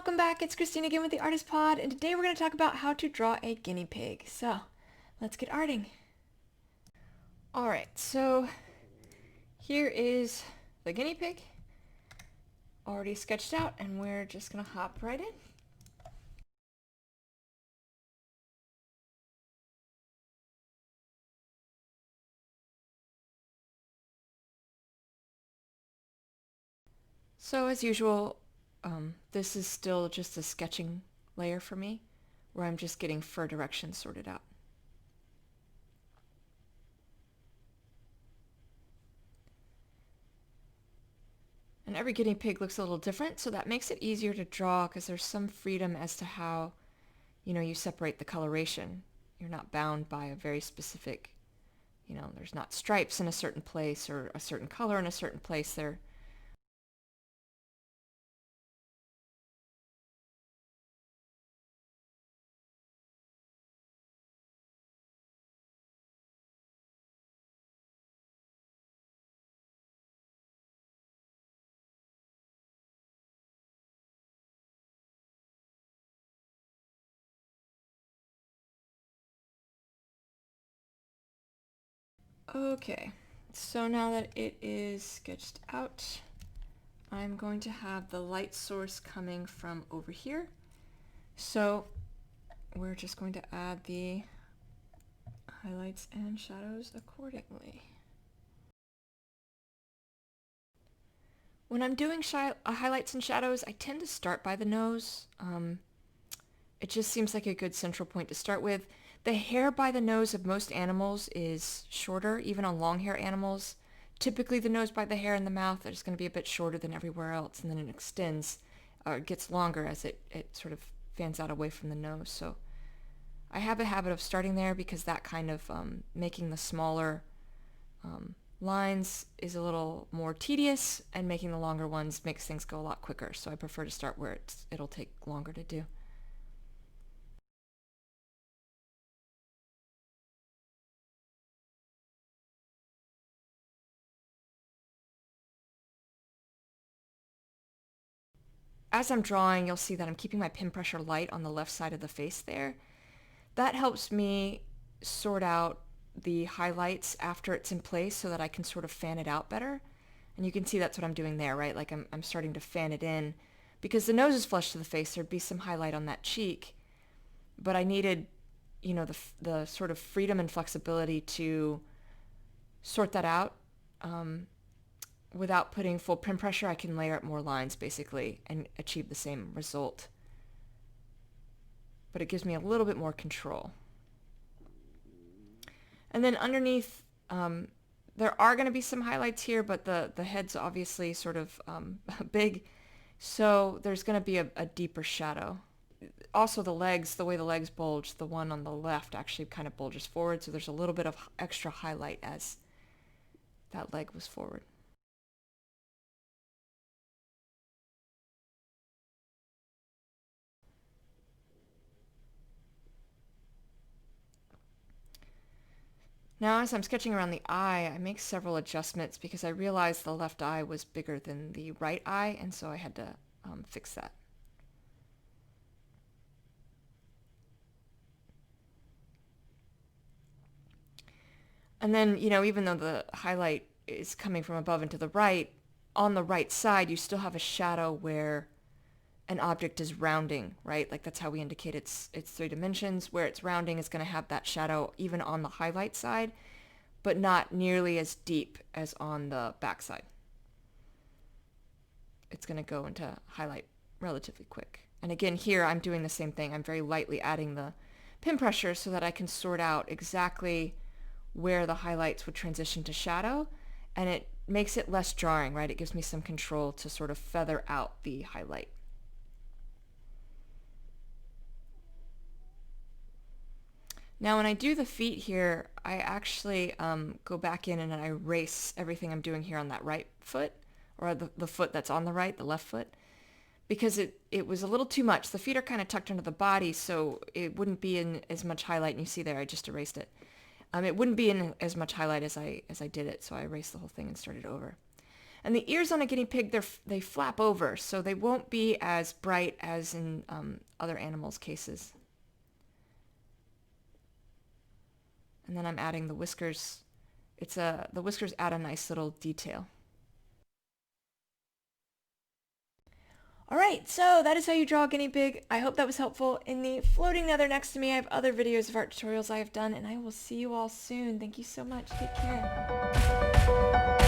welcome back. It's Christine again with the Artist Pod, and today we're going to talk about how to draw a guinea pig. So, let's get arting. Alright, so here is the guinea pig, already sketched out, and we're just going to hop right in. So as usual, this is still just a sketching layer for me, where I'm just getting fur directions sorted out. And every guinea pig looks a little different, so that makes it easier to draw because there's some freedom as to how, you separate the coloration. You're not bound by a very specific, there's not stripes in a certain place or a certain color in a certain place. There. Okay, so now that it is sketched out, I'm going to have the light source coming from over here. So we're just going to add the highlights and shadows accordingly. When I'm doing highlights and shadows, I tend to start by the nose. It just seems like a good central point to start with. The hair by the nose of most animals is shorter, even on long hair animals. Typically the nose by the hair in the mouth is going to be a bit shorter than everywhere else, and then it extends, or it gets longer as it sort of fans out away from the nose. So I have a habit of starting there because that kind of making the smaller lines is a little more tedious, and making the longer ones makes things go a lot quicker. So I prefer to start where it'll take longer to do. As I'm drawing, you'll see that I'm keeping my pen pressure light on the left side of the face there. That helps me sort out the highlights after it's in place so that I can sort of fan it out better. And you can see that's what I'm doing there, right? Like I'm starting to fan it in. Because the nose is flush to the face, there'd be some highlight on that cheek. But I needed, the sort of freedom and flexibility to sort that out. Without putting full pen pressure, I can layer up more lines basically and achieve the same result. But it gives me a little bit more control. And then underneath, there are going to be some highlights here, but the head's obviously sort of big, so there's going to be a deeper shadow. Also the legs, the way the legs bulge, the one on the left actually kind of bulges forward, so there's a little bit of extra highlight as that leg was forward. Now as I'm sketching around the eye, I make several adjustments because I realized the left eye was bigger than the right eye, and so I had to fix that. And then, even though the highlight is coming from above and to the right, on the right side you still have a shadow where an object is rounding, right? Like that's how we indicate its 3 dimensions. Where it's rounding is going to have that shadow even on the highlight side, but not nearly as deep as on the back side. It's going to go into highlight relatively quick. And again, here I'm doing the same thing. I'm very lightly adding the pen pressure so that I can sort out exactly where the highlights would transition to shadow, and it makes it less jarring, right? It gives me some control to sort of feather out the highlight. Now when I do the feet here, I actually go back in and I erase everything I'm doing here on that right foot, or the foot that's on the right, the left foot, because it was a little too much. The feet are kind of tucked under the body, so it wouldn't be in as much highlight, and you see there I just erased it. It wouldn't be in as much highlight as I did it, so I erased the whole thing and started over. And the ears on a guinea pig, they flap over, so they won't be as bright as in other animals' cases. And then I'm adding the whiskers. The whiskers add a nice little detail. Alright, so that is how you draw a guinea pig. I hope that was helpful. In the floating nether next to me, I have other videos of art tutorials I have done, and I will see you all soon. Thank you so much. Take care.